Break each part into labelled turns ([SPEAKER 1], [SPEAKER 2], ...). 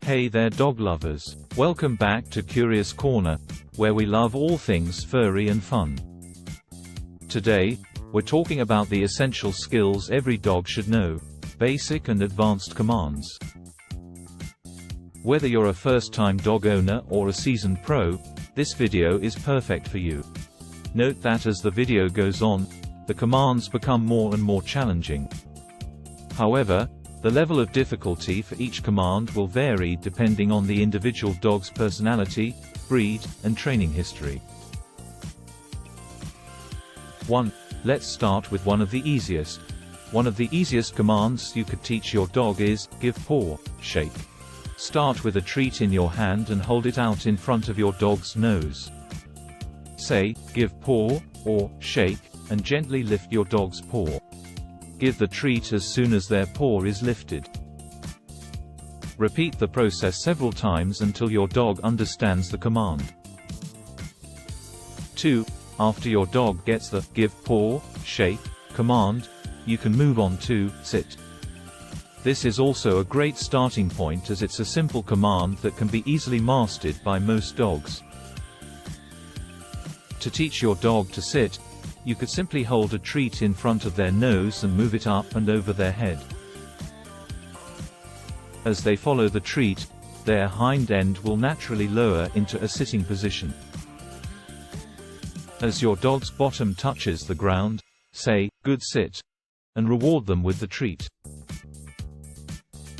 [SPEAKER 1] Hey there dog lovers, welcome back to Curious Corner, where we love all things furry and fun. Today, we're talking about the essential skills every dog should know, basic and advanced commands. Whether you're a first-time dog owner or a seasoned pro, this video is perfect for you. Note that as the video goes on, the commands become more and more challenging. However, the level of difficulty for each command will vary depending on the individual dog's personality, breed, and training history. 1. Let's start with one of the easiest. One of the easiest commands you could teach your dog is, give paw, shake. Start with a treat in your hand and hold it out in front of your dog's nose. Say, give paw, or shake, and gently lift your dog's paw. Give the treat as soon as their paw is lifted. Repeat the process several times until your dog understands the command. 2. After your dog gets the give paw, shake command, you can move on to sit. This is also a great starting point as it's a simple command that can be easily mastered by most dogs. To teach your dog to sit, you could simply hold a treat in front of their nose and move it up and over their head. As they follow the treat, their hind end will naturally lower into a sitting position. As your dog's bottom touches the ground, say, good sit, and reward them with the treat.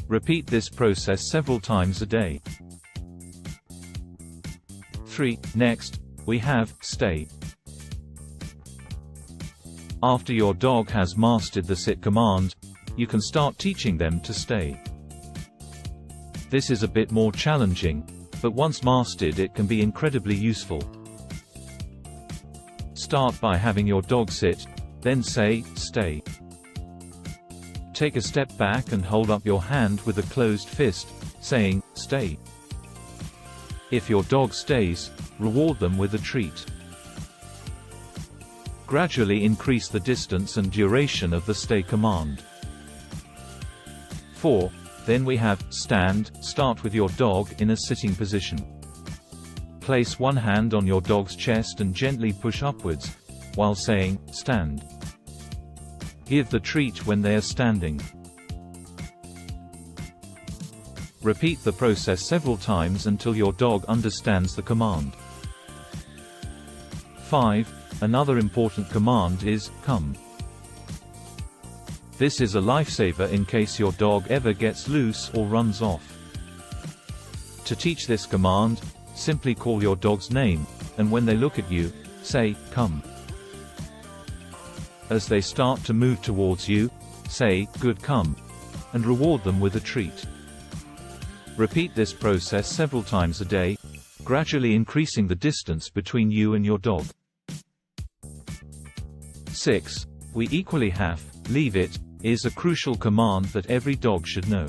[SPEAKER 1] Repeat this process several times a day. 3. Next, we have, stay. After your dog has mastered the sit command, you can start teaching them to stay. This is a bit more challenging, but once mastered it can be incredibly useful. Start by having your dog sit, then say, stay. Take a step back and hold up your hand with a closed fist, saying, stay. If your dog stays, reward them with a treat. Gradually increase the distance and duration of the stay command. 4. Then we have, stand. Start with your dog in a sitting position. Place one hand on your dog's chest and gently push upwards, while saying, stand. Give the treat when they are standing. Repeat the process several times until your dog understands the command. 5. Another important command is, come. This is a lifesaver in case your dog ever gets loose or runs off. To teach this command, simply call your dog's name, and when they look at you, say, come. As they start to move towards you, say, good come, and reward them with a treat. Repeat this process several times a day, gradually increasing the distance between you and your dog. 6. We equally have, leave it, is a crucial command that every dog should know.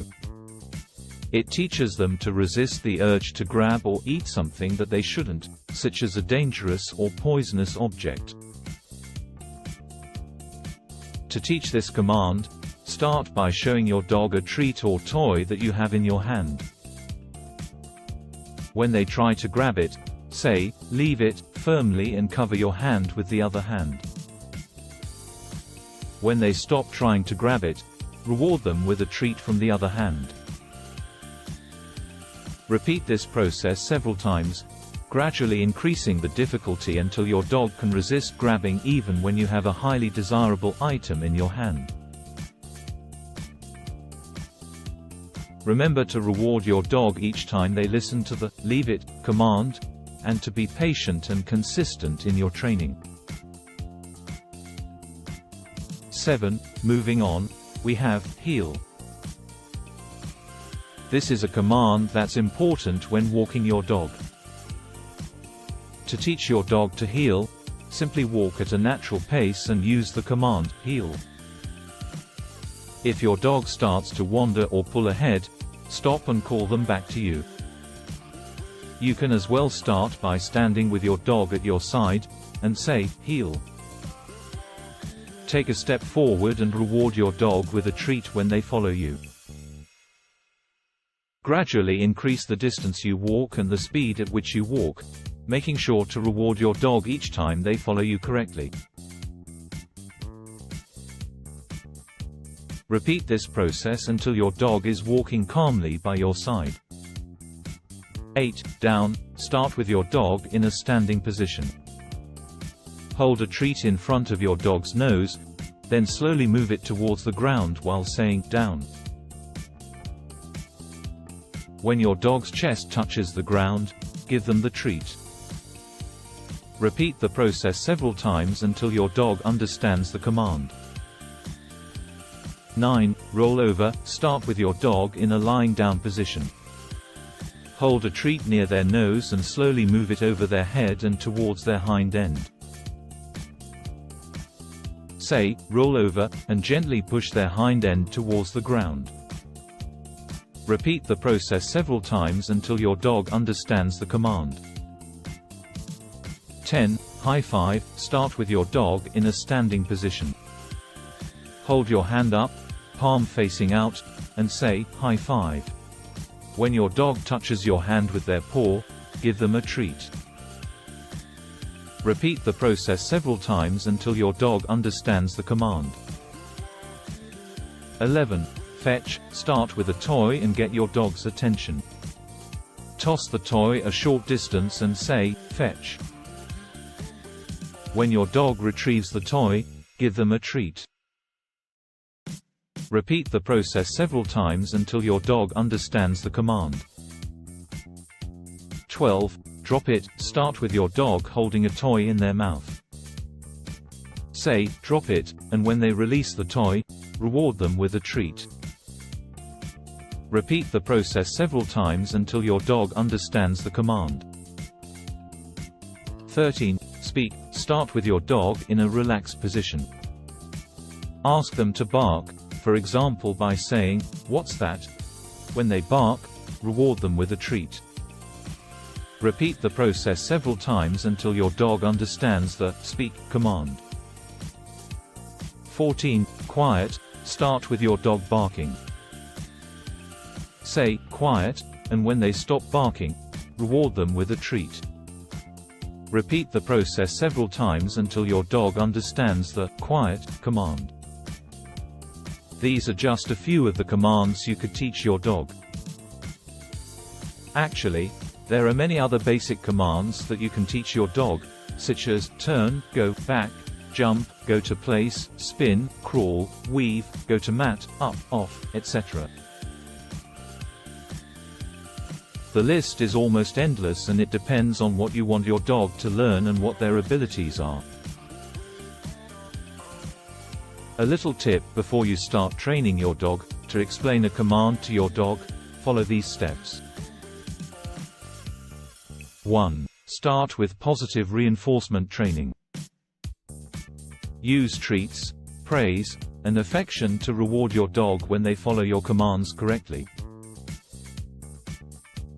[SPEAKER 1] It teaches them to resist the urge to grab or eat something that they shouldn't, such as a dangerous or poisonous object. To teach this command, start by showing your dog a treat or toy that you have in your hand. When they try to grab it, say, leave it, firmly and cover your hand with the other hand. When they stop trying to grab it, reward them with a treat from the other hand. Repeat this process several times, gradually increasing the difficulty until your dog can resist grabbing even when you have a highly desirable item in your hand. Remember to reward your dog each time they listen to the leave it command, and to be patient and consistent in your training. 7. Moving on, we have, heel. This is a command that's important when walking your dog. To teach your dog to heel, simply walk at a natural pace and use the command, heel. If your dog starts to wander or pull ahead, stop and call them back to you. You can as well start by standing with your dog at your side, and say, heel. Take a step forward and reward your dog with a treat when they follow you. Gradually increase the distance you walk and the speed at which you walk, making sure to reward your dog each time they follow you correctly. Repeat this process until your dog is walking calmly by your side. 8. Down. Start with your dog in a standing position. Hold a treat in front of your dog's nose, then slowly move it towards the ground while saying, down. When your dog's chest touches the ground, give them the treat. Repeat the process several times until your dog understands the command. 9. Roll over. Start with your dog in a lying down position. Hold a treat near their nose and slowly move it over their head and towards their hind end. Say, roll over, and gently push their hind end towards the ground. Repeat the process several times until your dog understands the command. 10. High five. Start with your dog in a standing position. Hold your hand up, palm facing out, and say, high five. When your dog touches your hand with their paw, give them a treat. Repeat the process several times until your dog understands the command. 11. Fetch. Start with a toy and get your dog's attention. Toss the toy a short distance and say, fetch. When your dog retrieves the toy, give them a treat. Repeat the process several times until your dog understands the command. 12. Drop it. Start with your dog holding a toy in their mouth. Say, drop it, and when they release the toy, reward them with a treat. Repeat the process several times until your dog understands the command. 13. Speak. Start with your dog in a relaxed position. Ask them to bark, for example by saying, "What's that?" When they bark, reward them with a treat. Repeat the process several times until your dog understands the "speak" command. 14. Quiet. Start with your dog barking. Say, "Quiet," and when they stop barking, reward them with a treat. Repeat the process several times until your dog understands the "quiet" command. These are just a few of the commands you could teach your dog. Actually, there are many other basic commands that you can teach your dog, such as turn, go, back, jump, go to place, spin, crawl, weave, go to mat, up, off, etc. The list is almost endless, and it depends on what you want your dog to learn and what their abilities are. A little tip before you start training your dog: to explain a command to your dog, follow these steps. 1. Start with positive reinforcement training. Use treats, praise, and affection to reward your dog when they follow your commands correctly.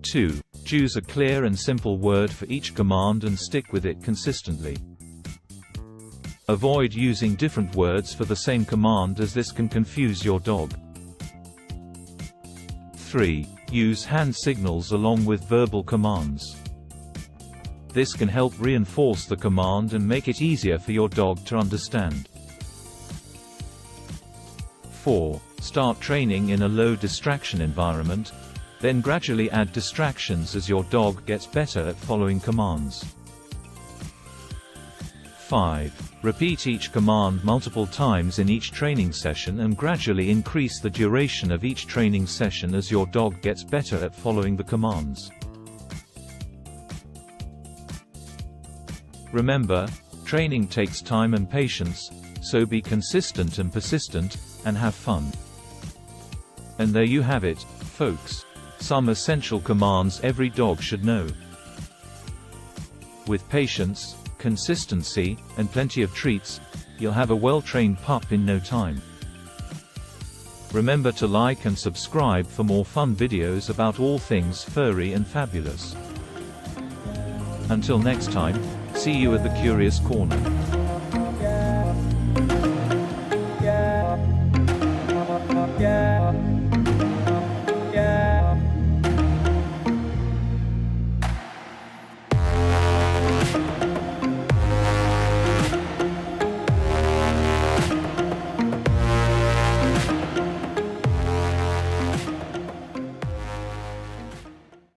[SPEAKER 1] 2. Choose a clear and simple word for each command and stick with it consistently. Avoid using different words for the same command, as this can confuse your dog. 3. Use hand signals along with verbal commands. This can help reinforce the command and make it easier for your dog to understand. 4. Start training in a low distraction environment, then gradually add distractions as your dog gets better at following commands. 5. Repeat each command multiple times in each training session and gradually increase the duration of each training session as your dog gets better at following the commands. Remember, training takes time and patience, so be consistent and persistent, and have fun. And there you have it, folks. Some essential commands every dog should know. With patience, consistency, and plenty of treats, you'll have a well-trained pup in no time. Remember to like and subscribe for more fun videos about all things furry and fabulous. Until next time, see you at the Curious Corner.